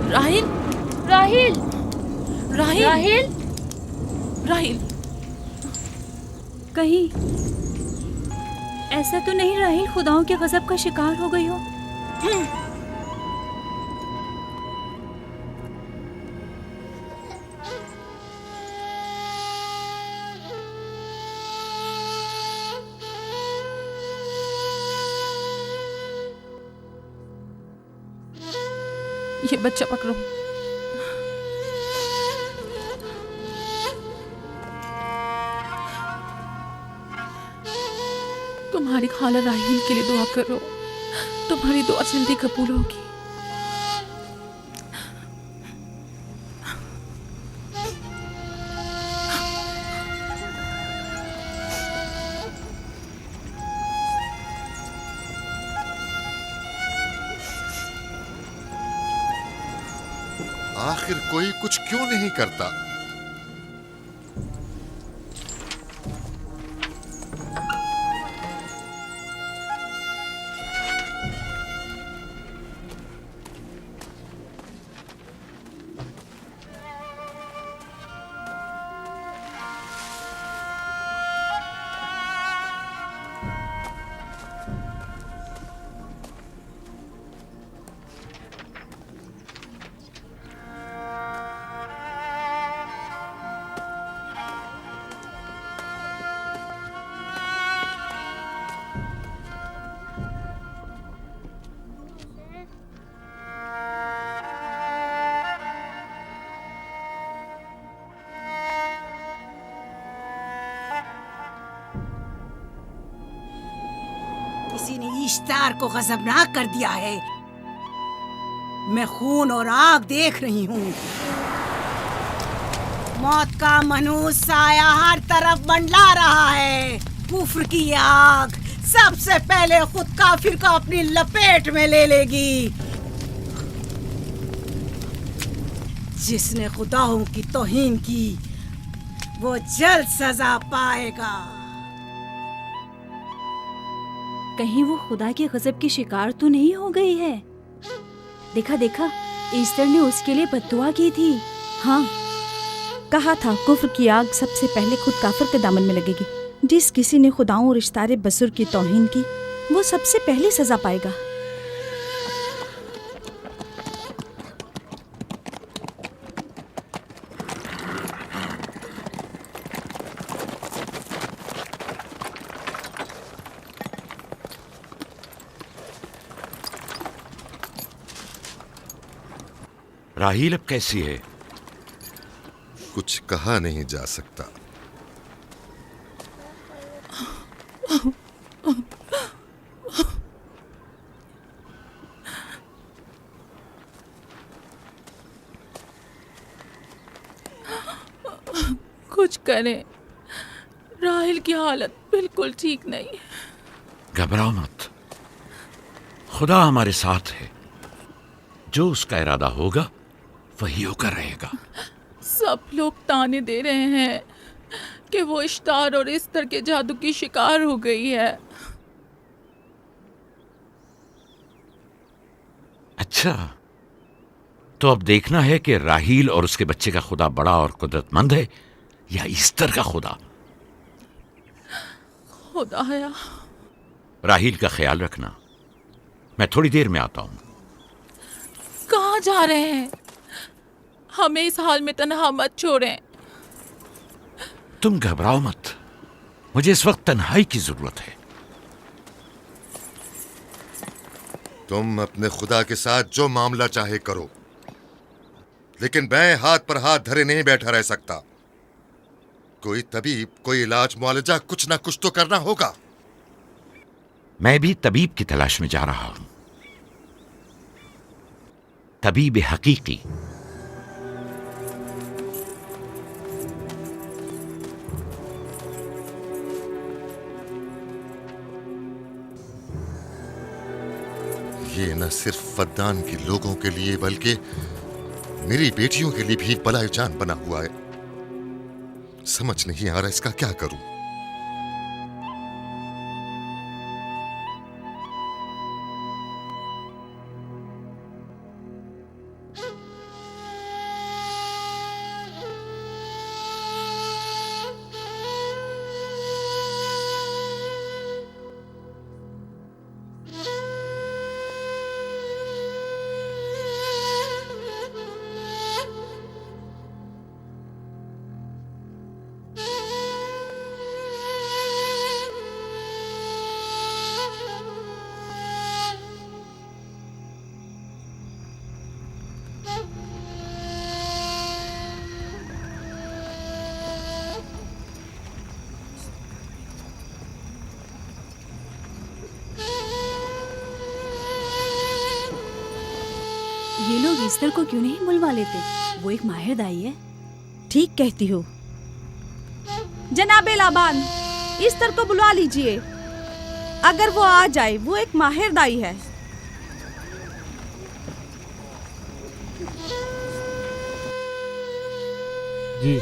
राहिल, राहिल, राहिल, राहिल, राहिल। कहीं ऐसा तो नहीं राहिल खुदाओं के गजब का शिकार हो गई हो? ये बच्चा पकड़ो। तुम्हारी खाला राहिल के लिए दुआ करो, तुम्हारी दुआ जल्दी कबूल होगी। आखिर कोई कुछ क्यों नहीं करता? किसी ने इश्तार को गजबनाक कर दिया है। मैं खून और आग देख रही हूँ। मौत का मनहूस साया हर तरफ मंडला रहा है। कुफ्र की आग सबसे पहले खुद काफिर को अपनी लपेट में ले लेगी। जिसने खुदाओं की तौहीन की वो जल्द सजा पाएगा। कहीं वो खुदा के गजब की शिकार तो नहीं हो गई है? देखा देखा, ईस्टर ने उसके लिए बद्दुआ की थी। हाँ, कहा था कुफ्र की आग सबसे पहले खुद काफिर के दामन में लगेगी। जिस किसी ने खुदाओं और इश्तारे बसुर की तौहीन की वो सबसे पहले सजा पाएगा। राहील अब कैसी है? कुछ कहा नहीं जा सकता। कुछ करें, राहिल की हालत बिल्कुल ठीक नहीं। घबराओ मत, खुदा हमारे साथ है। जो उसका इरादा होगा वही होकर रहेगा। सब लोग ताने दे रहे हैं कि वो इश्तार और इस्तर के जादू की शिकार हो गई है। अच्छा, तो अब देखना है कि राहील और उसके बच्चे का खुदा बड़ा और कुदरतमंद है या ईस्टर का खुदा। खुदाया, राहील का ख्याल रखना। मैं थोड़ी देर में आता हूं। कहाँ जा रहे हैं? हमें इस हाल में तन्हा मत छोड़ें। तुम घबराओ मत, मुझे इस वक्त तन्हाई की जरूरत है। तुम अपने खुदा के साथ जो मामला चाहे करो, लेकिन मैं हाथ पर हाथ धरे नहीं बैठा रह सकता। कोई तबीब, कोई इलाज, मुआलजा, कुछ ना कुछ तो करना होगा। मैं भी तबीब की तलाश में जा रहा हूं, तबीब हकीकी। ये न सिर्फ फद्दान के लोगों के लिए बल्कि मेरी बेटियों के लिए भी बलाए जान बना हुआ है। समझ नहीं आ रहा इसका क्या करूं। ये लोग ईस्टर को क्यों नहीं बुलवा लेते? वो एक माहिर दाई है। ठीक कहती हो। जनाबे लाबान, ईस्टर को बुलवा लीजिए। अगर वो आ जाए, वो एक माहिर दाई है। जी।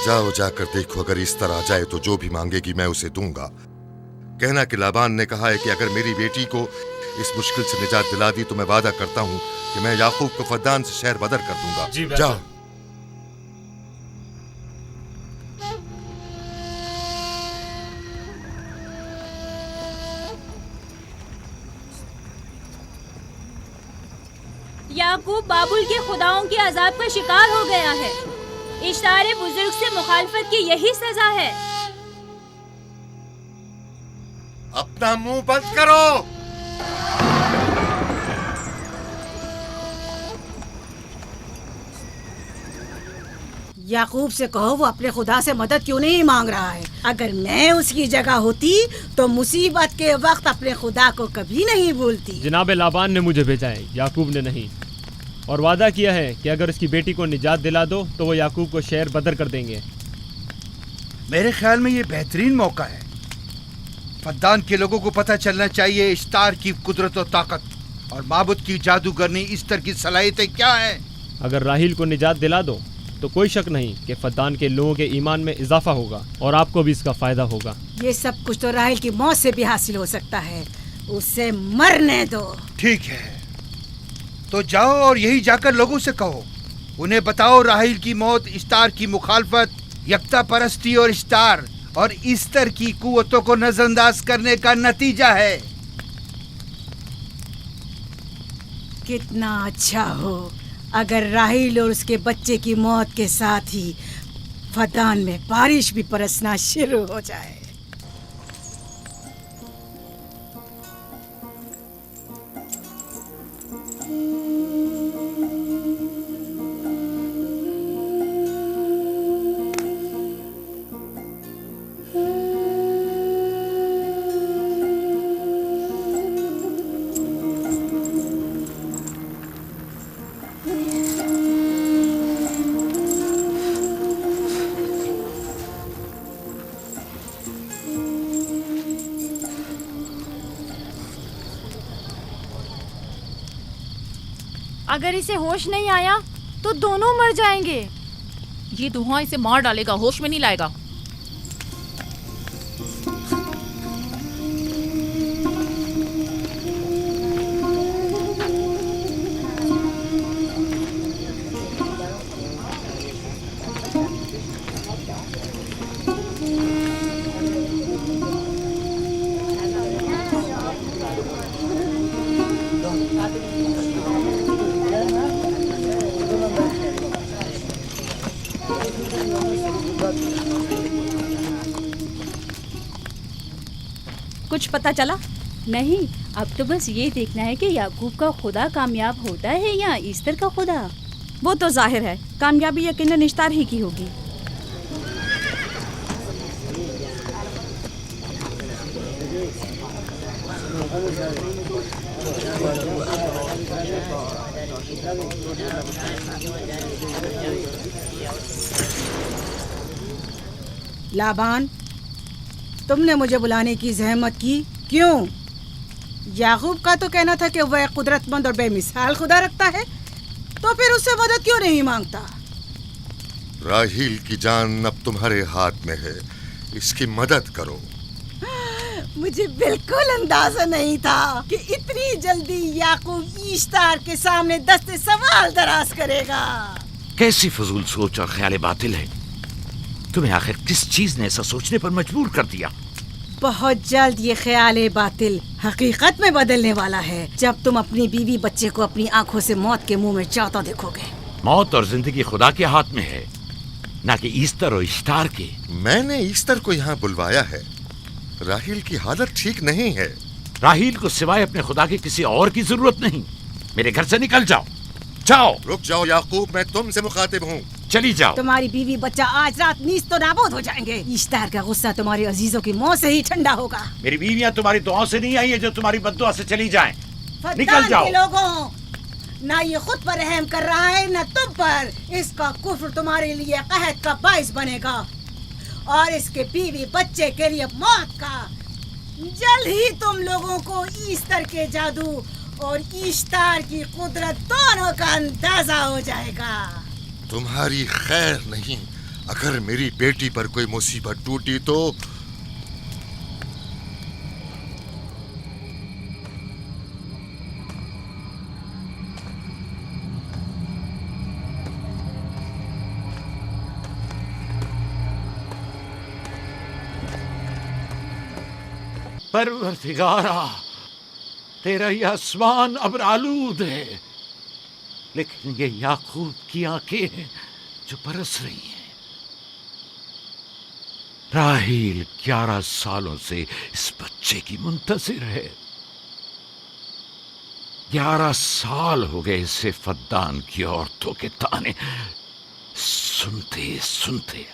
जाओ, जाकर देखो, अगर ईस्टर आ जाए तो जो भी मांगेगी मैं उसे दूंगा। कहना कि लाबान ने कहा है कि अगर मेरी बेटी को इस मुश्किल से निजात दिला दी तो मैं वादा करता हूँ कि मैं याकूब को फद्दान से शहर बदर कर दूंगा। जाओ। याकूब बाबुल के खुदाओं के अजाब का शिकार हो गया है। इश्तारे बुजुर्ग से मुखालफत की यही सजा है। अपना मुंह बंद करो। याकूब से कहो वो अपने खुदा से मदद क्यों नहीं मांग रहा है। अगर मैं उसकी जगह होती तो मुसीबत के वक्त अपने खुदा को कभी नहीं भूलती। जनाब लाबान ने मुझे भेजा है, याकूब ने नहीं, और वादा किया है कि अगर उसकी बेटी को निजात दिला दो तो वो याकूब को शहर बदर कर देंगे। मेरे ख्याल में ये बेहतरीन मौका है। फद्दान के लोगों को पता चलना चाहिए इश्तार की कुदरत और ताकत और माबुद की जादूगरनी ईस्टर की सलाहियतें क्या हैं। अगर राहील को निजात दिला दो तो कोई शक नहीं कि फद्दान के लोगों के ईमान में इजाफा होगा और आपको भी इसका फायदा होगा। ये सब कुछ तो राहील की मौत से भी हासिल हो सकता है। उसे मरने दो। ठीक है, तो जाओ और यही जाकर लोगों से कहो, उन्हें बताओ राहील की मौत इश्तार की मुखालफत, यकता परस्ती और इश्तार और ईस्टर की कुव्वतों को नजरअंदाज करने का नतीजा है। कितना अच्छा हो अगर राहील और उसके बच्चे की मौत के साथ ही फद्दान में बारिश भी बरसना शुरू हो जाए। अगर इसे होश नहीं आया तो दोनों मर जाएंगे। ये धुआं इसे मार डालेगा, होश में नहीं लाएगा। कुछ पता चला? नहीं, अब तो बस ये देखना है कि याकूब का खुदा कामयाब होता है या ईस्टर का खुदा। वो तो जाहिर है कामयाबी यकीनन इश्तार ही की होगी। लाबान, तुमने मुझे बुलाने की जहमत की, क्यों? याकूब का तो कहना था कि वह कुदरतमंद और बेमिसाल खुदा रखता है, तो फिर उससे मदद क्यों नहीं मांगता? राहील की जान अब तुम्हारे हाथ में है, इसकी मदद करो। मुझे बिल्कुल अंदाजा नहीं था कि इतनी जल्दी याकूब ईश्तार के सामने दस्ते सवाल दराज करेगा। कैसी फजूल सोच और ख्याल बातिल है। तुम्हें आखिर किस चीज ने ऐसा सोचने पर मजबूर कर दिया? बहुत जल्द ये ख्याल बातिल हकीकत में बदलने वाला है, जब तुम अपनी बीवी बच्चे को अपनी आंखों से मौत के मुंह में जाता देखोगे। मौत और जिंदगी खुदा के हाथ में है, ना कि ईस्टर और इश्तार के। मैंने ईस्टर को यहाँ बुलवाया है। राहील की हालत ठीक नहीं है। राहील को सिवाय अपने खुदा के किसी और की जरूरत नहीं। मेरे घर से निकल जाओ। जाओ। रुक जाओ याकूब, मैं तुमसे मुखातिब हूँ। चली जाओ। तुम्हारी बीवी बच्चा आज रात नीज तो नाबूद हो जाएंगे। इश्तार का गुस्सा तुम्हारे अजीजों की मौत से ही ठंडा होगा। मेरी बीवियां तुम्हारी दुआओं से नहीं आई है जो तुम्हारी बद्दुआ से चली जाएं। निकल जाओ। लोगों, ना ये खुद पर रहम कर रहा है न तुम पर। इसका कुफ्र तुम्हारे लिए कहत का बाइस बनेगा और इसके बीवी बच्चे के लिए मौत का। जल्द ही तुम लोगों को ईस्टर के जादू और ईस्टर की कुदरत दोनों का अंदाजा हो जाएगा। तुम्हारी खैर नहीं, अगर मेरी बेटी पर कोई मुसीबत टूटी तो परवरदिगारा, तेरा ये आसमान अब आलूद है, लेकिन ये याकूब की आंखें हैं जो बरस रही हैं। राहील 11 सालों से इस बच्चे की मुंतजिर है। 11 साल हो गए इसे फद्दान की औरतों के ताने सुनते सुनते।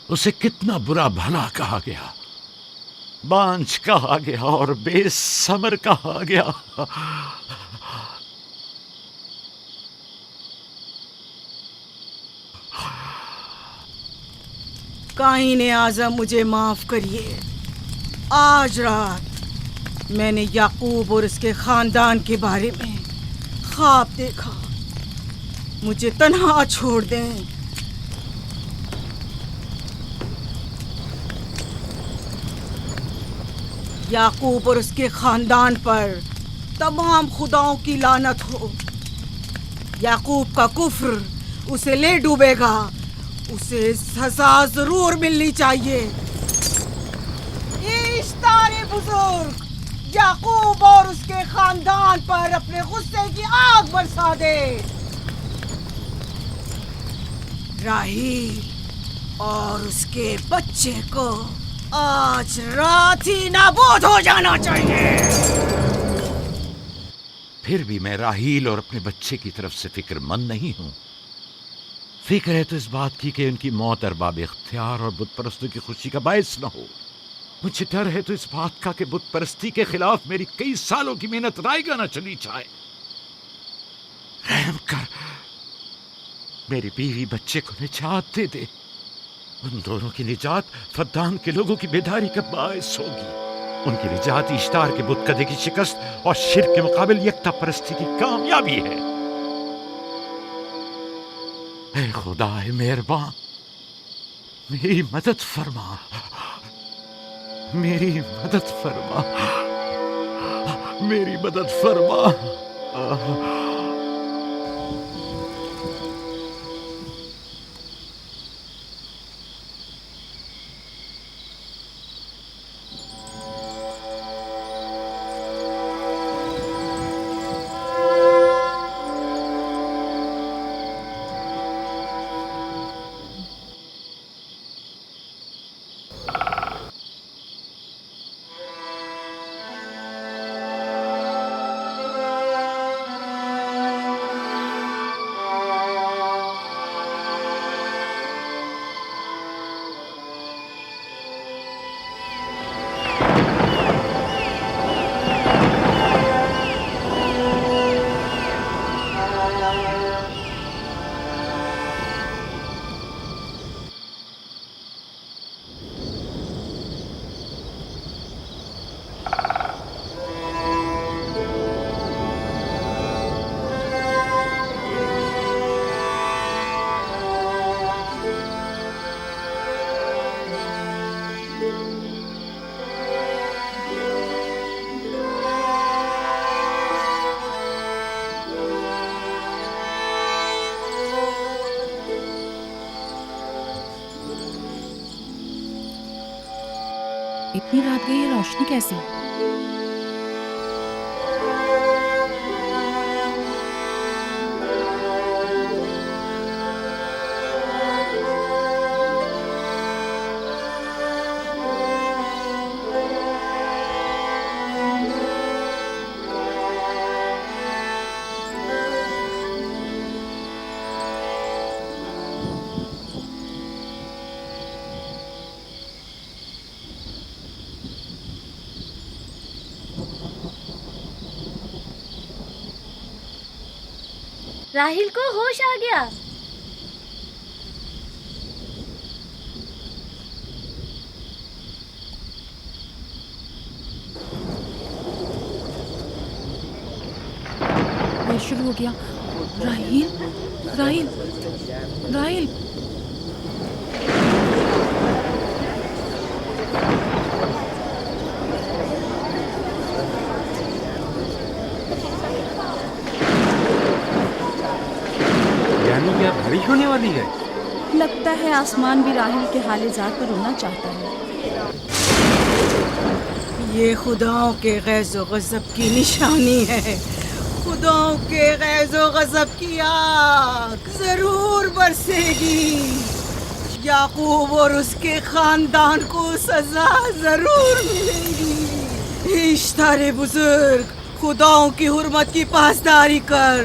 उसे कितना बुरा भला कहा गया, बांझ कहा गया और बेसमर कहा गया। काईन आज़म, मुझे माफ करिए। आज रात मैंने याकूब और उसके खानदान के बारे में ख्वाब देखा। मुझे तन्हा छोड़ दें। याकूब और उसके खानदान पर तमाम खुदाओं की लानत हो। याकूब का कुफ्र उसे ले डूबेगा। उसे सजा जरूर मिलनी चाहिए। इश्तारे बुजुर्ग, याकूब और उसके खानदान पर अपने गुस्से की आग बरसा दे। राहील और उसके बच्चे को आज रात ही नाबूद हो जाना चाहिए। फिर भी मैं राहील और अपने बच्चे की तरफ से फिक्रमंद नहीं हूं। फिक्र है तो इस बात की कि उनकी मौत अरबाब इख्तियार और बुत परस्तों की खुशी का बायस न हो। मुझे डर है तो इस बात का कि बुत परस्ती के खिलाफ मेरी कई सालों की मेहनत रायगा न चली जाए। रहम कर, मेरी बीवी बच्चे को निजात दे दे। उन दोनों की निजात फद्दान के लोगों की बेदारी का बायस होगी। उनकी निजात इश्तार के बुत कदे की शिकस्त और शिर्क के मुकाबिल यकता परस्ती की कामयाबी है। ऐ खुदा है मेहरबान, मेरी मदद फरमा, मेरी मदद फरमा, मेरी मदद फरमा। इतनी रात गई, ये रोशनी कैसी? राहिल को होश आ गया। ये शुरू हो गया। राहिल, राहिल, राहिल। यानी क्या बारिश होने वाली है? लगता है आसमान भी राहिल के हाल-ए-ज़ार पर रोना चाहता है। ये खुदाओं के गैज़ो गज़ब की निशानी है। खुदाओं के गैज़ो गज़ब की आग जरूर बरसेगी। याकूब और उसके खानदान को सजा जरूर मिलेगी। इश्तारे बुजुर्ग, खुदाओं की हुर्मत की पासदारी कर।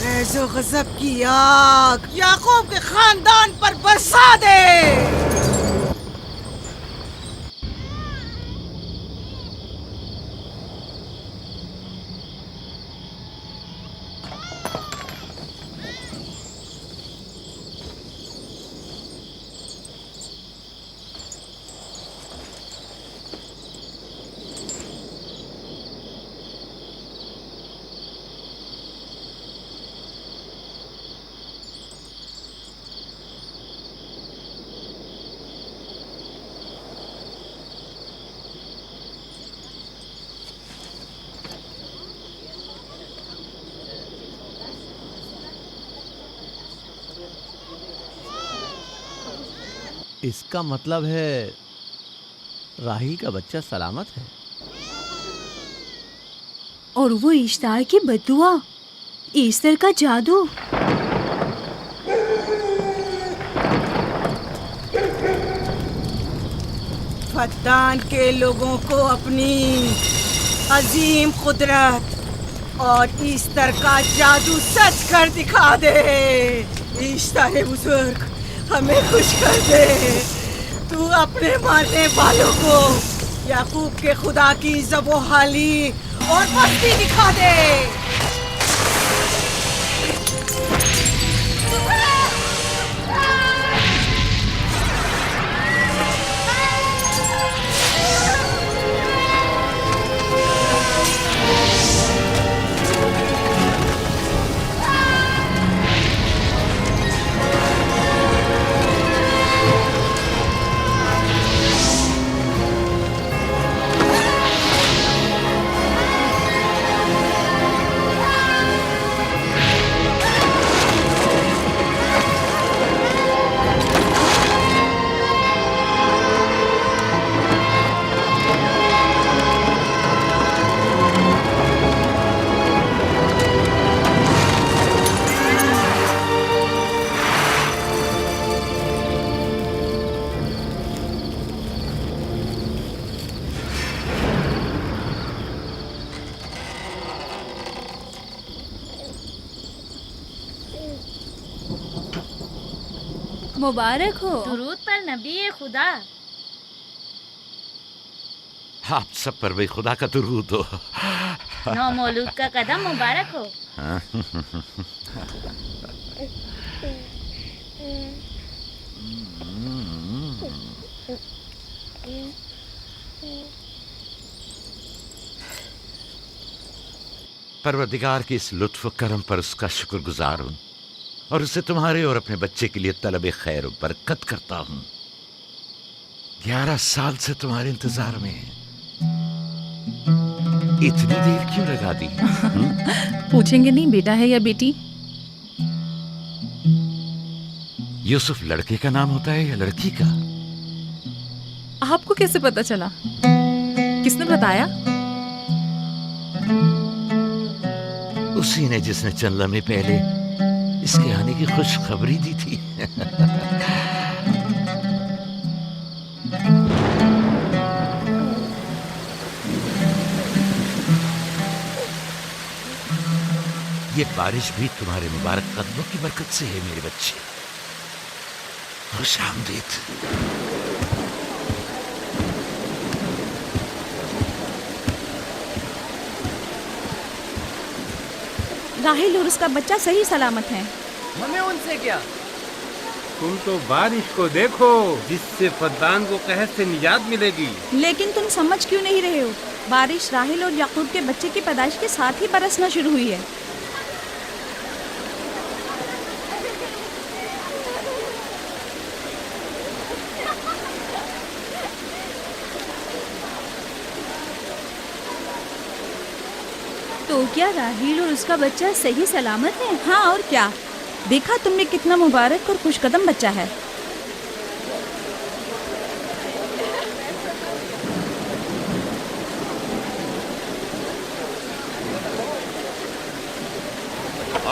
गैज़ो गज़ब की आग याकूब के खानदान पर बरसा दे। इसका मतलब है राहिल का बच्चा सलामत है। और वो इश्तार की बद्दुआ, ईस्टर का जादू। फद्दान के लोगों को अपनी अजीम कुदरत और ईस्टर का जादू सच कर दिखा दे। ईस्टर बुजुर्ग, हमें खुश कर दे। तू अपने मारने वालों को याकूब के खुदा की ज़बोहाली और मस्ती दिखा दे। मुबारक हो। दुरूद पर नबी खुदा। आप सब पर भी खुदा का दुरूद हो। नौ मौलूद का कदम मुबारक हो। परवरदिगार की इस लुत्फ करम पर उसका शुक्रगुजार हूँ और उसे तुम्हारे और अपने बच्चे के लिए तलब खैर और बरकत करता हूँ। 11 साल से तुम्हारे इंतजार में है। इतनी देर क्यों लगा दी? पूछेंगे नहीं बेटा है या बेटी? यूसुफ लड़के का नाम होता है या लड़की का? आपको कैसे पता चला? किसने बताया? उसी ने जिसने चंद लम्हे पहले इसके आने की खुशखबरी दी थी। ये बारिश भी तुम्हारे मुबारक कदमों की बरकत से है मेरे बच्चे। खुश आमदीद। राहिल और उसका बच्चा सही सलामत हैं। हमें उनसे क्या? तुम तो बारिश को देखो, जिससे फद्दान को कहर से निजात मिलेगी। लेकिन तुम समझ क्यों नहीं रहे हो? बारिश राहिल और याकूब के बच्चे की पैदाइश के साथ ही बरसना शुरू हुई है। तो क्या राहिल और उसका बच्चा सही सलामत है? हाँ और क्या, देखा तुमने कितना मुबारक और खुशकदम बच्चा है।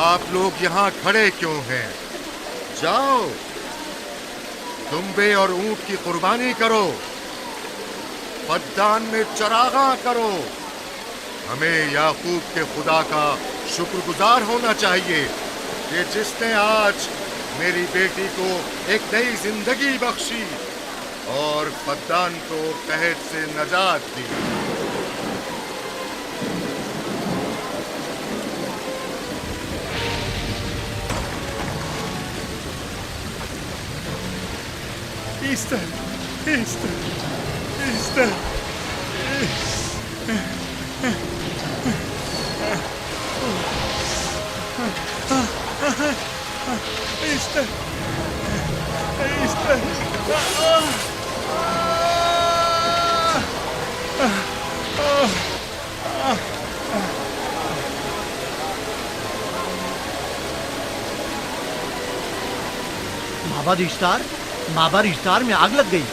आप लोग यहाँ खड़े क्यों हैं? जाओ, दुम्बे और ऊंट की कुर्बानी करो, फद्दान में चरागा करो। हमें याकूब के खुदा का शुक्रगुजार होना चाहिए कि जिसने आज मेरी बेटी को एक नई जिंदगी बख्शी और फद्दान को कहर से नजात दी। Easter, Easter, Easter. Easter, Easter. माबाद इश्तार, माबाद इश्तार में आग लग गई।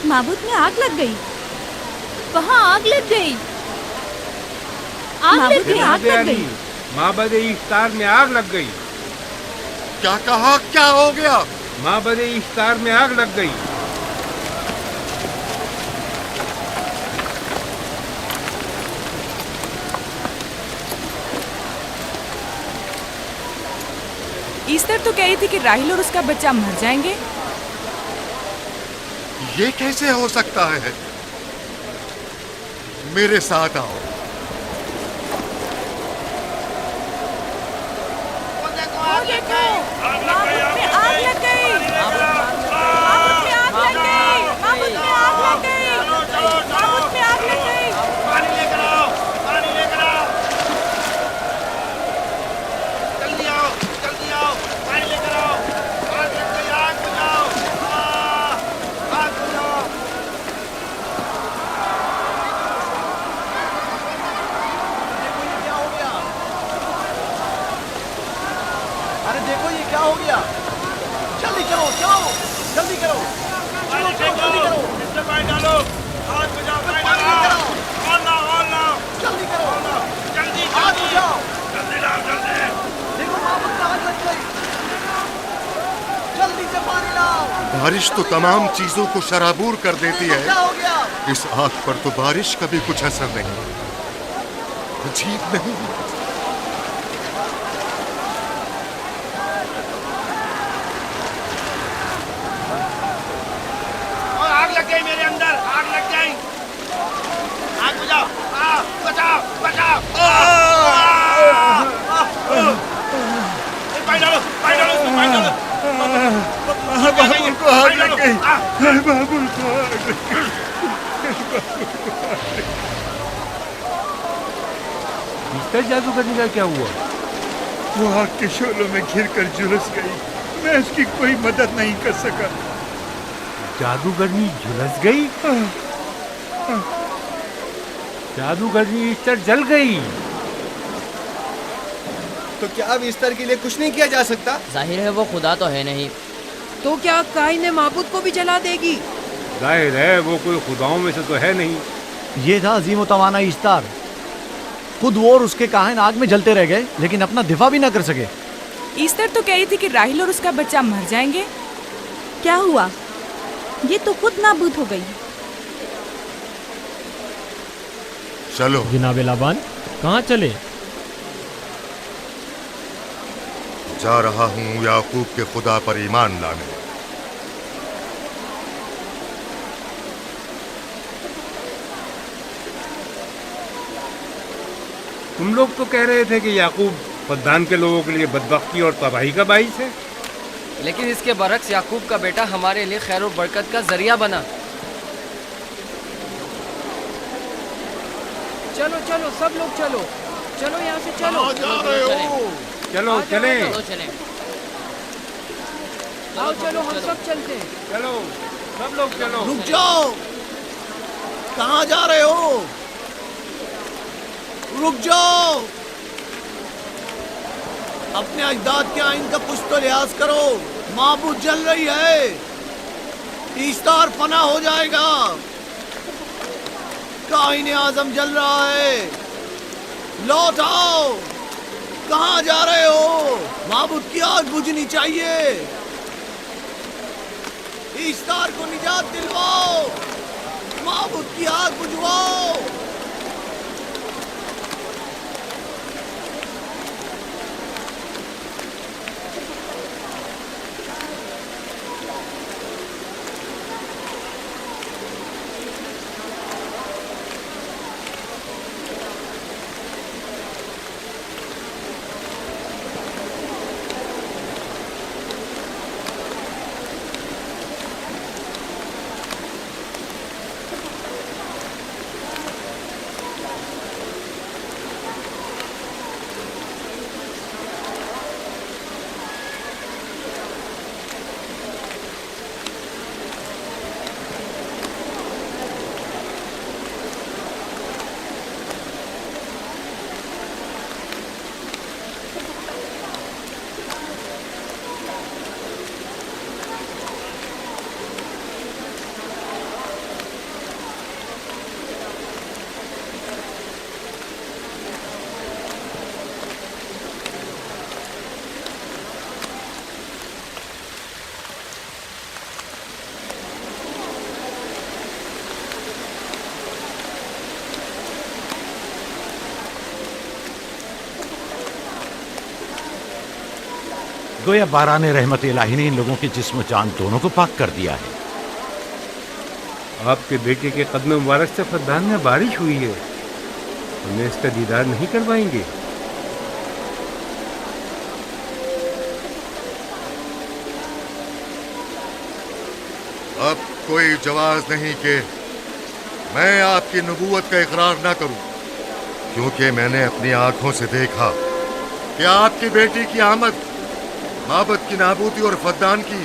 माबूद में आग लग गई। वहाँ आग लग गई। माबूद में आग लग गई। माबद इफ्तार में आग लग गई। क्या कहा? क्या हो गया? माबद इफ्तार में आग लग गई। ईस्टर तो कह रही थी कि राहिल और उसका बच्चा मर जाएंगे। ये कैसे हो सकता है? मेरे साथ आओ। बारिश तो तमाम चीजों को शराबूर कर देती है, इस आग पर तो बारिश का भी कुछ असर नहीं। अजीब नहीं? और आग लग गई मेरे अंदर, आग लग गई। आग बुझाओ, बचाओ, बचाओ। पानी डालो, पानी डालो, पानी डालो। बाबुल को आग लग गई। बाबुल को आग लग गई। मिस्टर जादूगरनी का क्या हुआ? वो आग के शोलों में घिरकर झुलस गई। मैं उसकी कोई मदद नहीं कर सका। जादूगरनी झुलस गई? जादूगरनी ईस्टर जल गई। तो क्या अब ईस्टर के लिए कुछ नहीं किया जा सकता? जाहिर है वो खुदा तो है नहीं। तो क्या काइन माबूद को भी जला देगी? जाहिर है वो कोई खुदाओं में से तो है नहीं। ये था अजीम व तवाना इश्तार। खुद वो और उसके काहिन आग में जलते रह गए, लेकिन अपना दिफा भी ना कर सके। ईस्टर तो कह रही थी कि राहिल और उसका बच्चा मर जाएंगे। क्या हुआ? ये तो खुद नाबूद हो गई। चलो जनाब लाबान, कहाँ चले? जा रहा हूँ याकूब के खुदा पर ईमान लाने। तुम लोग तो कह रहे थे कि याकूब फद्दान के लोगों के लिए बदबख्ती और तबाही का बाइस है। लेकिन इसके बरक्स याकूब का बेटा हमारे लिए खैर और बरकत का जरिया बना। चलो चलो सब लोग चलो, चलो यहाँ से चलो। चलो आ जाओ, चले। आ जाओ। आओ चलो हम सब चलते हैं। चलो सब लोग चलो। रुक जाओ, कहाँ जा रहे हो? रुक जाओ, अपने अजदाद के आइन का कुछ तो लिहाज करो। माबूद जल रही है, ईस्तार फना हो जाएगा। काइन आजम जल रहा है, लौट आओ। कहाँ जा रहे हो? माबूद की आग बुझनी चाहिए। ईस्तार को निजात दिलवाओ, माबूद की आग बुझवाओ। गोया बाराने रहमत इलाही ने इन लोगों के जिस्म जान दोनों को पाक कर दिया है। आपके बेटे के कदम मुबारक से फद्दान में बारिश हुई है, हमें इसका दीदार नहीं करवाएंगे? अब कोई जवाज नहीं कि मैं आपकी नबूवत का इकरार ना करूं, क्योंकि मैंने अपनी आंखों से देखा कि आपकी बेटी की आमद माबद की नाबूदी और फद्दान की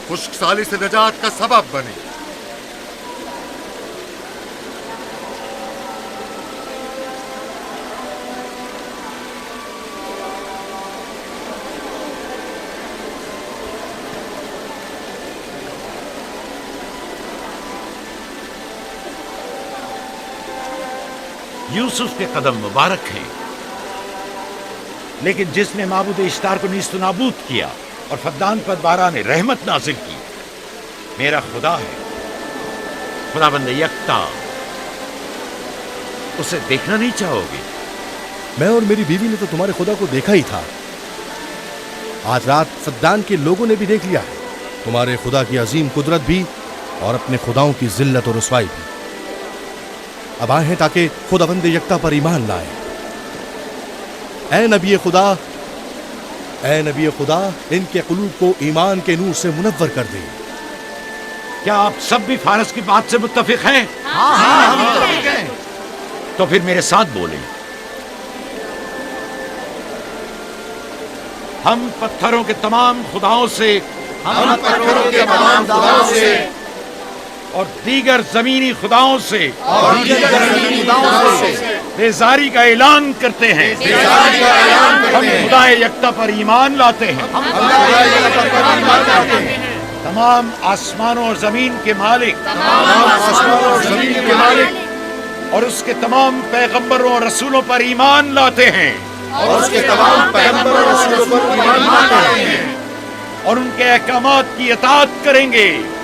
खुश्कसाली से निजात का सबब बनी। यूसुफ के कदम मुबारक हैं, लेकिन जिसने माबूद इश्तार को नीस्त नाबूद किया और फद्दान पर बारा ने रहमत नाजिल की, मेरा खुदा है, खुदाबंद यकता। उसे देखना नहीं चाहोगे? मैं और मेरी बीवी ने तो तुम्हारे खुदा को देखा ही था। आज रात फद्दान के लोगों ने भी देख लिया है, तुम्हारे खुदा की अजीम कुदरत भी और अपने खुदाओं की जिल्लत और रुसवाई भी। अब आए हैं ताकि खुदाबंद यकता पर ईमान लाए। ऐ नबी खुदा, इनके कुलूब को ईमान के नूर से मुनव्वर कर दे। क्या आप सब भी फारस की बात से मुत्तफिक हैं? हाँ, हम मुत्तफिक हैं। तो फिर मेरे साथ बोलें। हम पत्थरों के तमाम खुदाओं से और दीगर जमीनी खुदाओं से बेजारी का ऐलान करते हैं। हम खुदाए यकता पर ईमान लाते हैं। तमाम आसमानों और जमीन के मालिक और उसके तमाम पैगंबरों और रसूलों पर ईमान लाते हैं और उनके अहकामात की इताअत करेंगे।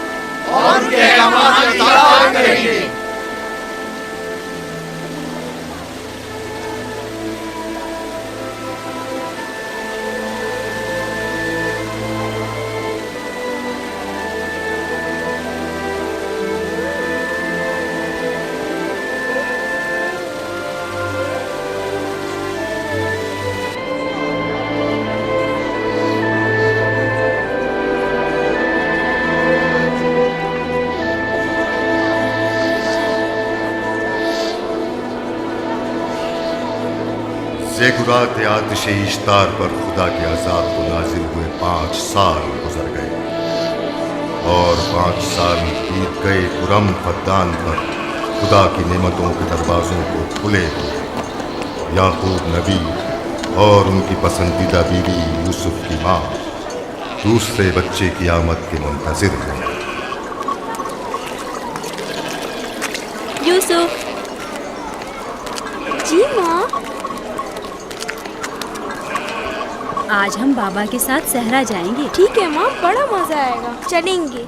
बेगुरात आतिशे इश्तार पर खुदा के अजाब को नाजिल हुए 5 साल गुजर गए, और 5 साल बीत गए कुरम फद्दान पर खुदा की नेमतों के दरवाजों को खुले हुए। याकूब नबी और उनकी पसंदीदा बीवी यूसुफ की माँ दूसरे बच्चे की आमद के मुंतजिर हैं। यूसुफ। जी माँ। आज हम बाबा के साथ सहरा जाएंगे। ठीक है माँ, बड़ा मजा आएगा, चलेंगे।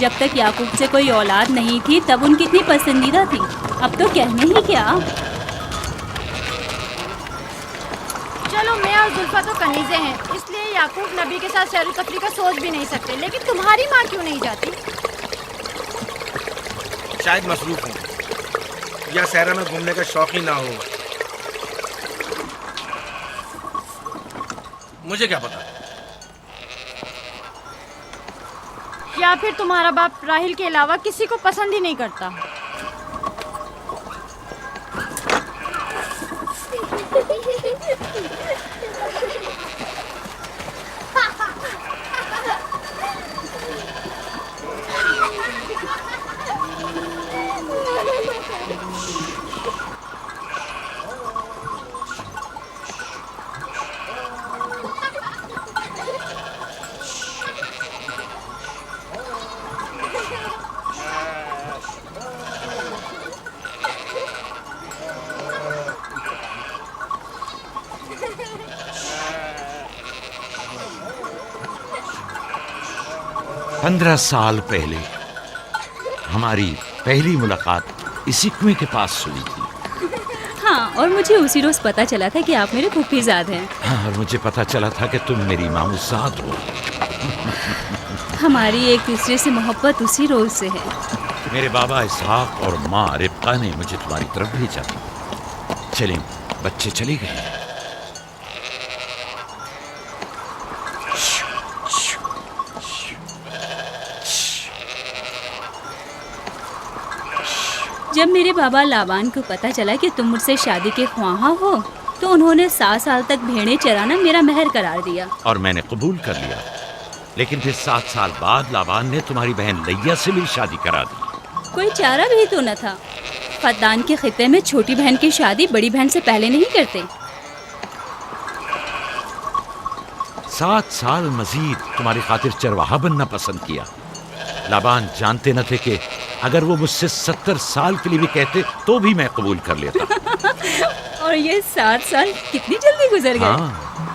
जब तक याकूब से कोई औलाद नहीं थी तब उनकी इतनी पसंदीदा थी, अब तो कहने ही क्या। चलो, मैं और जुल्फा तो कनीज़े हैं, इसलिए याकूब नबी के साथ सैर तफरी का सोच भी नहीं सकते। लेकिन तुम्हारी माँ क्यों नहीं जाती? शायद मसरूफ हूँ या सहरा में घूमने का शौक ही ना हो, मुझे क्या पता। या फिर तुम्हारा बाप राहिल के अलावा किसी को पसंद ही नहीं करता। पंद्रह साल पहले हमारी पहली मुलाकात इसी कुएं के पास हुई थी। हाँ, और मुझे उसी रोज पता चला था कि आप मेरे फूफीजाद हैं। हाँ, और मुझे पता चला था कि तुम मेरी मामूजाद हो। हमारी एक दूसरे से मोहब्बत उसी रोज से है। मेरे बाबा इसहाक और माँ रिब्का ने मुझे तुम्हारी तरफ भेजा था। चलें, बच्चे चले गए। जब मेरे बाबा लाबान को पता चला कि तुम मुझसे शादी के ख्वाहा हो तो उन्होंने 7 साल तक भेड़ें चराना मेरा महर करार दिया। और मैंने कबूल कर लिया। लेकिन फिर 7 साल बाद लाबान ने तुम्हारी बहन लैया से मेरी शादी करा दी। कोई चारा भी तो न था। फद्दान के खित्ते में छोटी बहन की शादी बड़ी बहन से पहले नहीं करते। 7 साल मजीद तुम्हारी खातिर चरवाहा बनना पसंद किया। लाबान जानते न थे कि अगर वो मुझसे 70 साल के लिए भी कहते तो भी मैं कबूल कर लेता। और ये 7 साल कितनी जल्दी गुजर गए। हाँ,